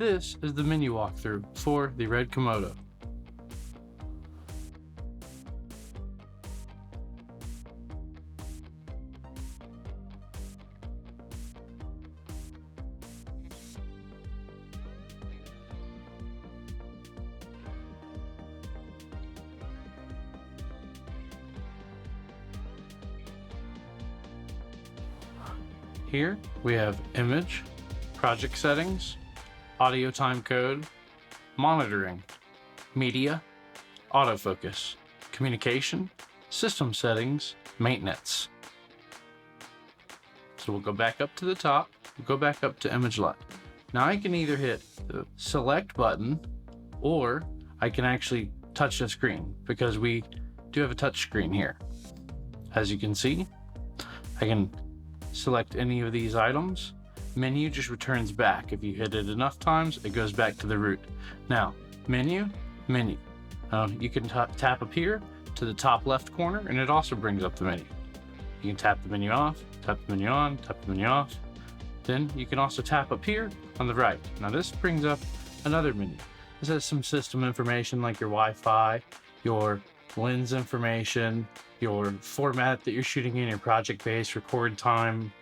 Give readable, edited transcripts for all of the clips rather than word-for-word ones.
This is the menu walkthrough for the RED Komodo. Here we have image, project settings, audio timecode, monitoring, media, autofocus, communication, system settings, maintenance. So we'll go back up to the top, we'll go back up to image LUT. Now I can either hit the select button or I can actually touch the screen because we do have a touch screen here. As you can see, I can select any of these items. Menu just returns back. If you hit it enough times, it goes back to the root. Now, menu. You can tap up here to the top left corner, and it also brings up the menu. You can tap the menu off, tap the menu on, tap the menu off. Then you can also tap up here on the right. Now this brings up another menu. This has some system information like your Wi-Fi, your lens information, your format that you're shooting in, your project base, record time,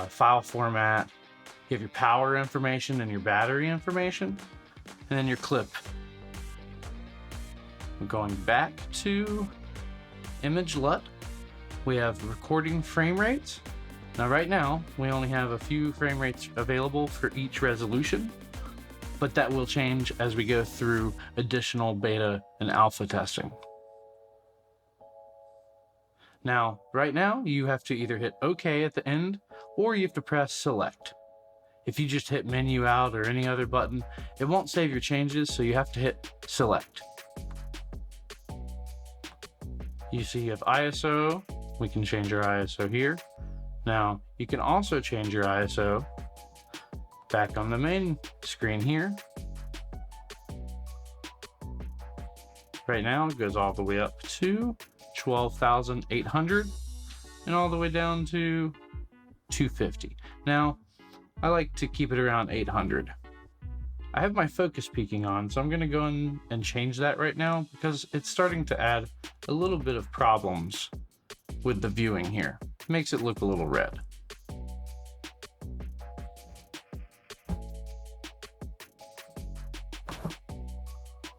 file format. You have your power information and your battery information, and then your clip. We're going back to image LUT. We have recording frame rates. Now right now, we only have a few frame rates available for each resolution, but that will change as we go through additional beta and alpha testing. Now, right now, you have to either hit OK at the end, or you have to press select. If you just hit menu out or any other button, it won't save your changes, so you have to hit select. You see you have ISO. We can change our ISO here. Now, you can also change your ISO back on the main screen here. Right now, it goes all the way up to 12,800 and all the way down to 250. Now, I like to keep it around 800. I have my focus peaking on, so I'm going to go in and change that right now because it's starting to add a little bit of problems with the viewing here. It makes it look a little red.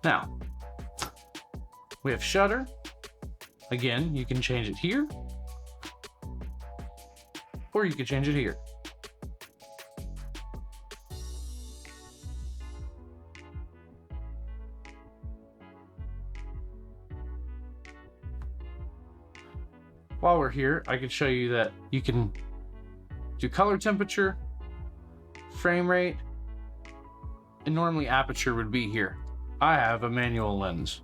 Now, we have shutter. Again, you can change it here, or you can change it here. While we're here, I can show you that you can do color temperature, frame rate, and normally aperture would be here. I have a manual lens.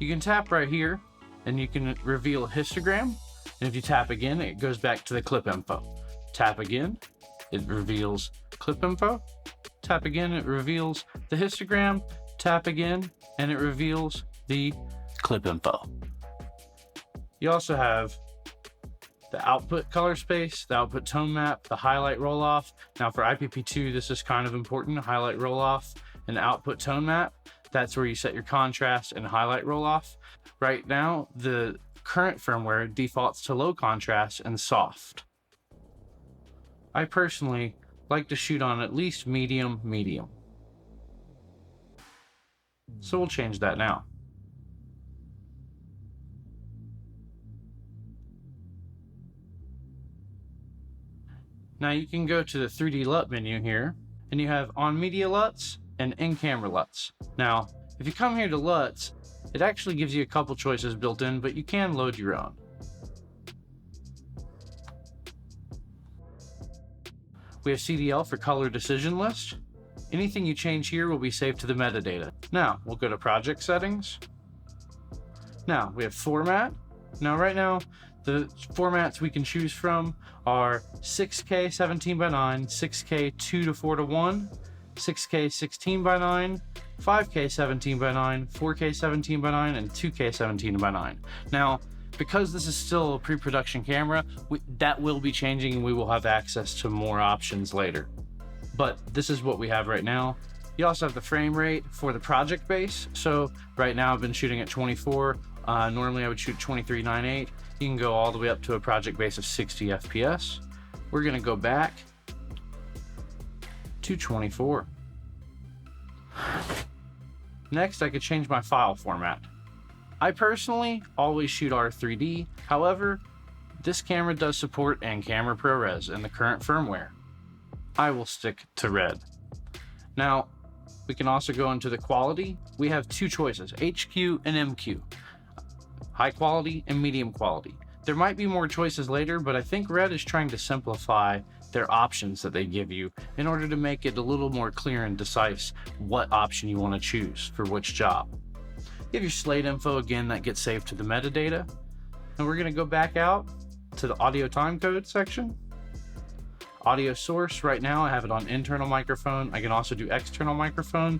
You can tap right here and you can reveal a histogram. And if you tap again, it goes back to the clip info. Tap again, it reveals clip info. Tap again, it reveals the histogram. Tap again, and it reveals the clip info. You also have the output color space, the output tone map, the highlight roll off. Now for IPP2, this is kind of important, highlight roll off and output tone map. That's where you set your contrast and highlight roll off. Right now, the current firmware defaults to low contrast and soft. I personally like to shoot on at least medium. So we'll change that now. Now you can go to the 3D LUT menu here, and you have on media LUTs and in-camera LUTs. Now, if you come here to LUTs, it actually gives you a couple choices built in, but you can load your own. We have CDL for color decision list. Anything you change here will be saved to the metadata. Now, we'll go to project settings. Now, we have format. Now, right now, the formats we can choose from are 6K 17:9, 6K 2:4:1, 6K 16:9, 5K 17:9, 4K 17:9, and 2K 17:9. Now, because this is still a pre-production camera, that will be changing and we will have access to more options later. but this is what we have right now. You also have the frame rate for the project base. So right now I've been shooting at 24. Normally I would shoot 23.98. You can go all the way up to a project base of 60 FPS. We're gonna go back to 24. Next, I could change my file format. I personally always shoot R3D. However, this camera does support in-camera ProRes in the current firmware. I will stick to RED. Now, we can also go into the quality. We have two choices, HQ and MQ. High quality and medium quality. There might be more choices later, but I think RED is trying to simplify their options that they give you in order to make it a little more clear and decisive what option you want to choose for which job. You have your slate info again that gets saved to the metadata. And we're going to go back out to the audio timecode section. Audio source, right now I have it on internal microphone. I can also do external microphone.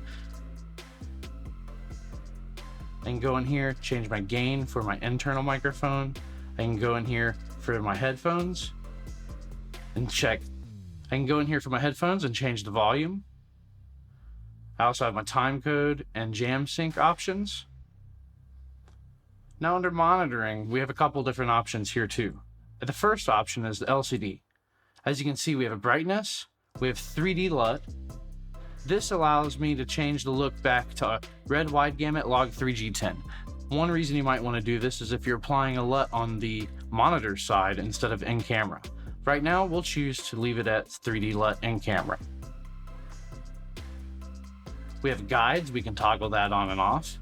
I can go in here, change my gain for my internal microphone. I can go in here for my headphones and check. I can go in here for my headphones and change the volume. I also have my time code and jam sync options. Now under monitoring, we have a couple different options here too. The first option is the LCD. As you can see, we have a brightness, we have 3D LUT. This allows me to change the look back to red wide gamut log 3G10. One reason you might want to do this is if you're applying a LUT on the monitor side instead of in camera. Right now, we'll choose to leave it at 3D LUT in camera. We have guides, we can toggle that on and off.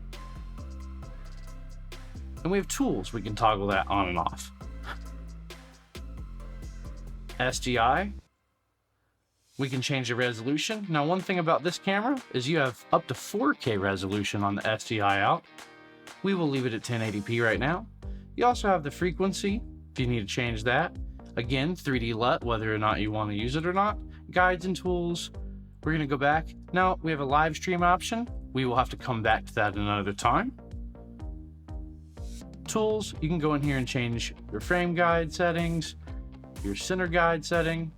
And we have tools, we can toggle that on and off. SDI, we can change the resolution. Now, one thing about this camera is you have up to 4K resolution on the SDI out. We will leave it at 1080p right now. You also have the frequency, if you need to change that. Again, 3D LUT, whether or not you want to use it or not. Guides and tools. We're going to go back. Now, we have a live stream option. We will have to come back to that another time. Tools, you can go in here and change your frame guide settings, your center guide setting.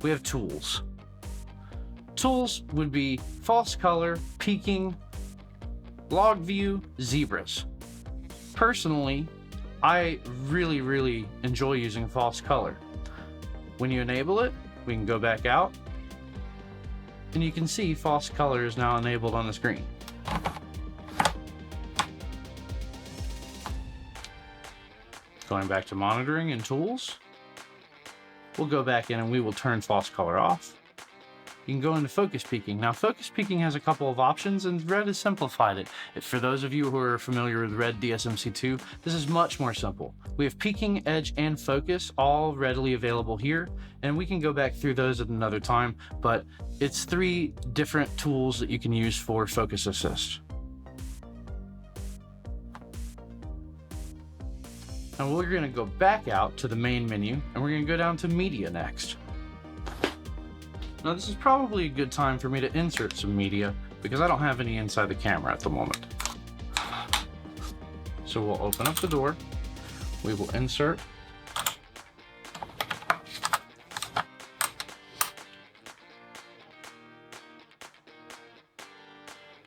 We have tools. Tools would be false color, peaking, log view, zebras. Personally, I really enjoy using false color. When you enable it, we can go back out and you can see false color is now enabled on the screen. Going back to monitoring and tools, we'll go back in and we will turn false color off. You can go into focus peaking. Now, focus peaking has a couple of options and RED has simplified it. For those of you who are familiar with RED DSMC2, this is much more simple. We have peaking, edge, and focus all readily available here, and we can go back through those at another time, but it's 3 different tools that you can use for focus assist. Now we're going to go back out to the main menu and we're going to go down to media next. Now this is probably a good time for me to insert some media because I don't have any inside the camera at the moment. So we'll open up the door, we will insert.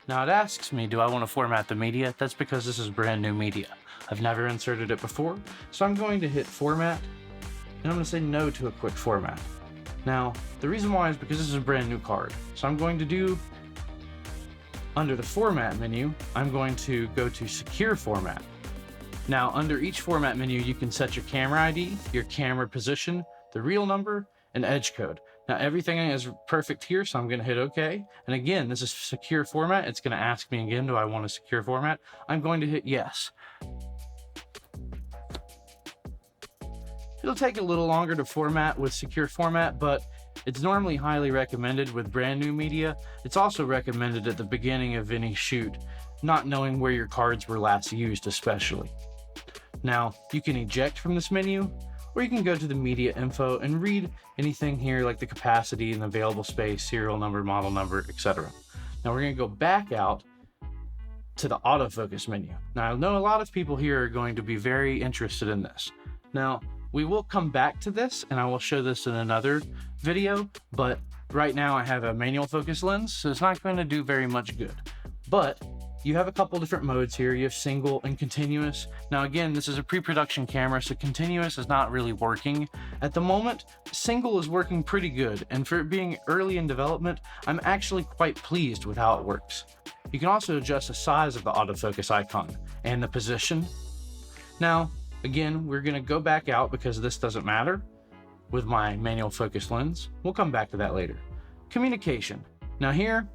Now it asks me, do I want to format the media? That's because this is brand new media. I've never inserted it before, so I'm going to hit format, and I'm going to say no to a quick format. Now, the reason why is because this is a brand new card. So I'm going to do, under the format menu, I'm going to go to secure format. Now, under each format menu, you can set your camera ID, your camera position, the reel number, and edge code. Now, everything is perfect here, so I'm going to hit OK. And again, this is secure format. It's going to ask me again, do I want a secure format? I'm going to hit yes. It'll take a little longer to format with secure format, but it's normally highly recommended with brand new media. It's also recommended at the beginning of any shoot, not knowing where your cards were last used especially. Now, you can eject from this menu, or you can go to the media info and read anything here like the capacity and available space, serial number, model number, etc. Now we're going to go back out to the autofocus menu. Now I know a lot of people here are going to be very interested in this. Now, we will come back to this and I will show this in another video, but right now I have a manual focus lens, so it's not going to do very much good. But you have a couple different modes here. You have single and continuous. Now again, this is a pre-production camera, so continuous is not really working at the moment. Single is working pretty good, and for it being early in development, I'm actually quite pleased with how it works. You can also adjust the size of the autofocus icon and the position. Now, again, we're going to go back out because this doesn't matter with my manual focus lens. We'll come back to that later. Communication. Now here,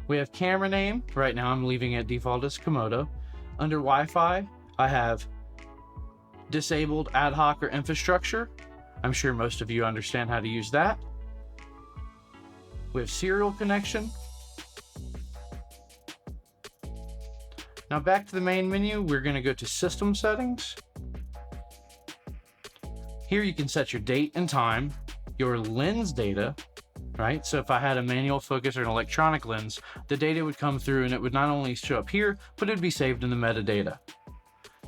we have camera name. Right now I'm leaving it default as Komodo. Under Wi-Fi, I have disabled ad hoc or infrastructure. I'm sure most of you understand how to use that. We have serial connection. Now back to the main menu, we're going to go to system settings. Here you can set your date and time, your lens data, right? So if I had a manual focus or an electronic lens, the data would come through and it would not only show up here, but it would be saved in the metadata.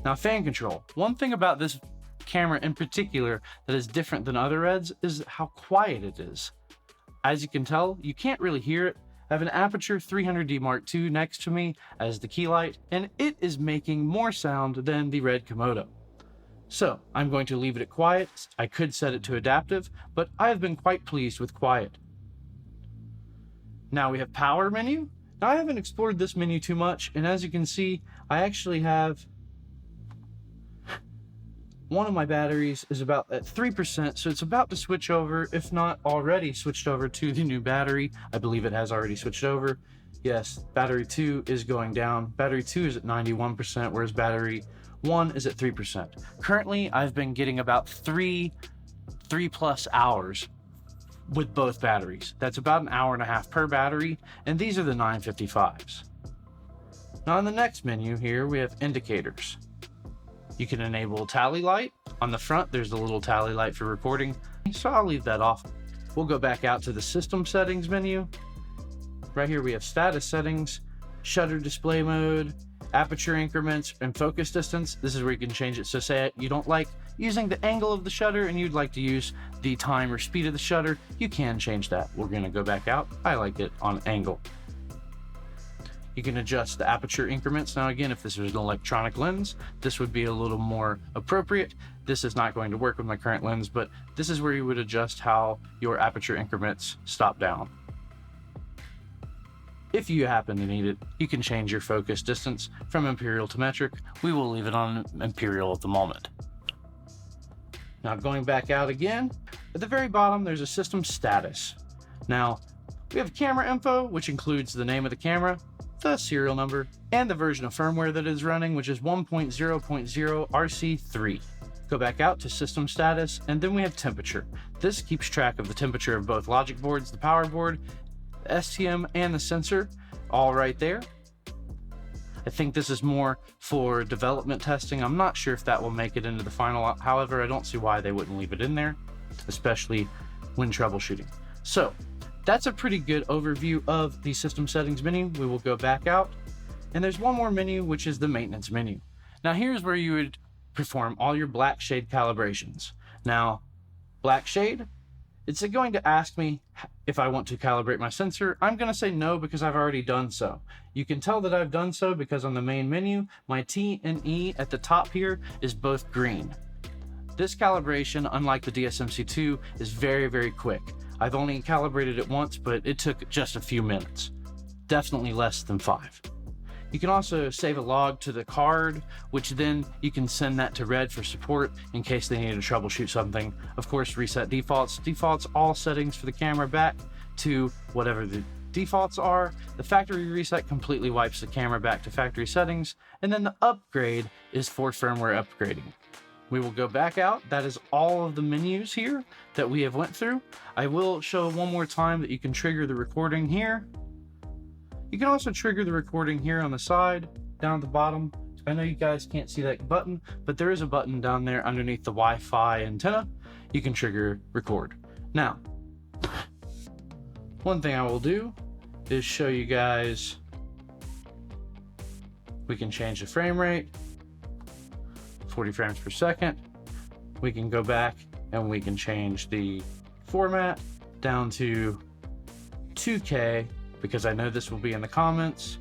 Now, fan control. One thing about this camera in particular that is different than other REDs is how quiet it is. As you can tell, you can't really hear it. I have an Aperture 300D Mark II next to me as the key light, and it is making more sound than the RED Komodo. So I'm going to leave it at quiet. I could set it to adaptive, but I have been quite pleased with quiet. Now we have power menu. Now I haven't explored this menu too much, and as you can see, I actually have one of my batteries is about at 3%, so it's about to switch over, if not already switched over to the new battery. I believe it has already switched over. Yes, battery 2 is going down. Battery 2 is at 91%, whereas battery 1 is at 3%. Currently, I've been getting about 3+ hours with both batteries. That's about an hour and a half per battery, and these are the 955s. Now on the next menu here, we have indicators. You can enable tally light. On the front, there's the little tally light for recording, so I'll leave that off. We'll go back out to the system settings menu. Right here we have status settings, shutter display mode, aperture increments, and focus distance. This is where you can change it. So say you don't like using the angle of the shutter and you'd like to use the time or speed of the shutter, you can change that. We're going to go back out. I like it on angle. You can adjust the aperture increments. Now again, if this was an electronic lens, this would be a little more appropriate. This is not going to work with my current lens, but this is where you would adjust how your aperture increments stop down. If you happen to need it, you can change your focus distance from imperial to metric. We will leave it on imperial at the moment. Now going back out again, at the very bottom, there's a system status. Now, we have camera info, which includes the name of the camera, the serial number, and the version of firmware that is running, which is 1.0.0 RC3. Go back out to system status, and then we have temperature. This keeps track of the temperature of both logic boards, the power board, the STM, and the sensor, all right there. I think this is more for development testing. I'm not sure if that will make it into the final. However, I don't see why they wouldn't leave it in there, especially when troubleshooting. So that's a pretty good overview of the system settings menu. We will go back out, and there's one more menu, which is the maintenance menu. Now here's where you would perform all your black shade calibrations. Now, black shade, it's going to ask me if I want to calibrate my sensor. I'm going to say no because I've already done so. You can tell that I've done so because on the main menu, my T and E at the top here is both green. This calibration, unlike the DSMC2, is very, very quick. I've only calibrated it once, but it took just a few minutes. Definitely less than 5. You can also save a log to the card, which then you can send that to RED for support in case they need to troubleshoot something. Of course, reset defaults. Defaults all settings for the camera back to whatever the defaults are. The factory reset completely wipes the camera back to factory settings. And then the upgrade is for firmware upgrading. We will go back out. That is all of the menus here that we have went through. I will show one more time that you can trigger the recording here. You can also trigger the recording here on the side, down at the bottom. I know you guys can't see that button, but there is a button down there underneath the Wi-Fi antenna. You can trigger record. Now, one thing I will do is show you guys, we can change the frame rate, 40 frames per second. we can go back and we can change the format down to 2K, because I know this will be in the comments.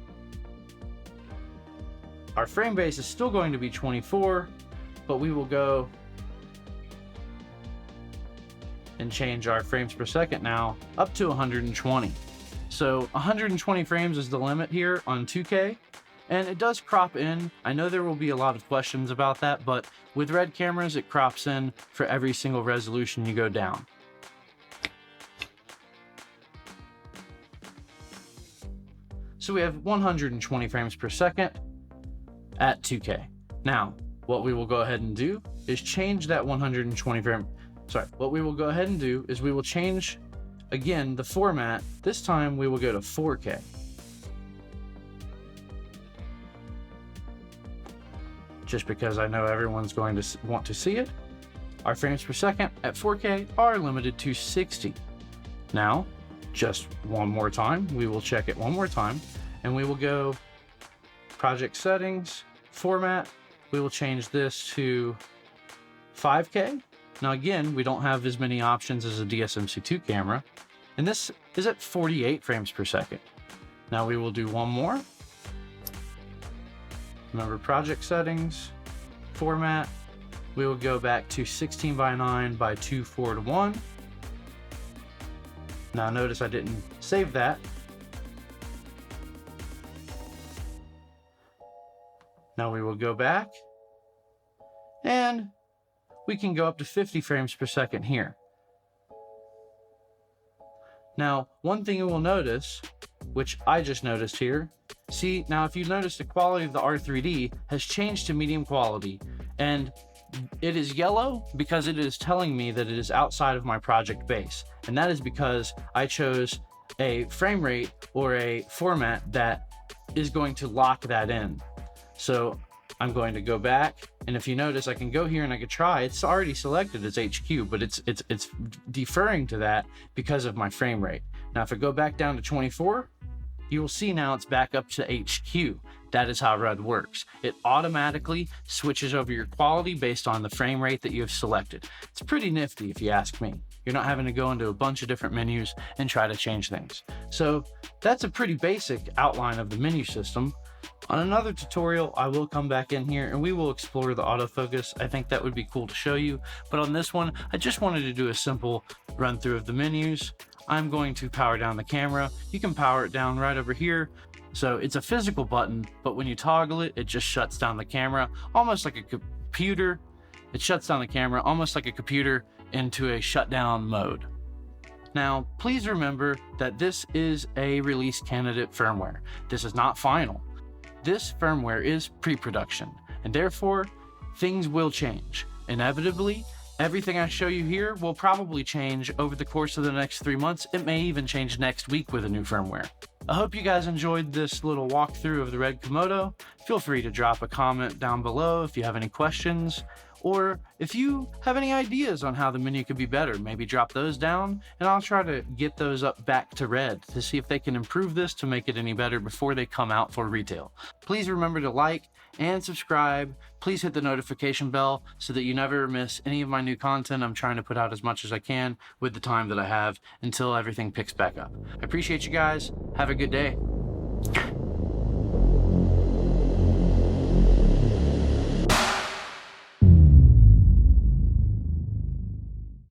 Our frame base is still going to be 24, but we will go and change our frames per second now up to 120. So 120 frames is the limit here on 2K, and it does crop in. I know there will be a lot of questions about that, but with RED cameras, it crops in for every single resolution you go down. So we have 120 frames per second at 2K. Now, what we will go ahead and do is change that 120 frame. What we will go ahead and do is we will change, again, the format. This time we will go to 4K. Just because I know everyone's going to want to see it. Our frames per second at 4K are limited to 60. Now, just one more time, we will check it one more time, and we will go project settings, format. We will change this to 5K. Now again, we don't have as many options as a DSMC2 camera, and this is at 48 frames per second. Now we will do one more. Remember, project settings, format. We will go back to 16:9 by 2:4:1. Now notice I didn't save that. Now we will go back, and we can go up to 50 frames per second here. Now, one thing you will notice, which I just noticed here, see, now if you notice, the quality of the R3D has changed to medium quality, and it is yellow because it is telling me that it is outside of my project base. And that is because I chose a frame rate or a format that is going to lock that in. So I'm going to go back, and if you notice, I can go here and I could try. It's already selected as HQ, but it's deferring to that because of my frame rate. Now, if I go back down to 24, you will see now it's back up to HQ. That is how RED works. It automatically switches over your quality based on the frame rate that you have selected. It's pretty nifty if you ask me. You're not having to go into a bunch of different menus and try to change things. So that's a pretty basic outline of the menu system. On another tutorial, I will come back in here and we will explore the autofocus. I think that would be cool to show you. But on this one, I just wanted to do a simple run through of the menus. I'm going to power down the camera. You can power it down right over here. So it's a physical button, but when you toggle it, it just shuts down the camera, almost like a computer. It shuts down the camera, almost like a computer, into a shutdown mode. Now, please remember that this is a release candidate firmware. This is not final. This firmware is pre-production, and therefore things will change. Inevitably, everything I show you here will probably change over the course of the next 3 months. It may even change next week with a new firmware. I hope you guys enjoyed this little walkthrough of the RED Komodo. Feel free to drop a comment down below if you have any questions, or if you have any ideas on how the menu could be better, maybe drop those down, and I'll try to get those up back to RED to see if they can improve this to make it any better before they come out for retail. Please remember to like and subscribe. Please hit the notification bell so that you never miss any of my new content. I'm trying to put out as much as I can with the time that I have until everything picks back up. I appreciate you guys. Have a good day.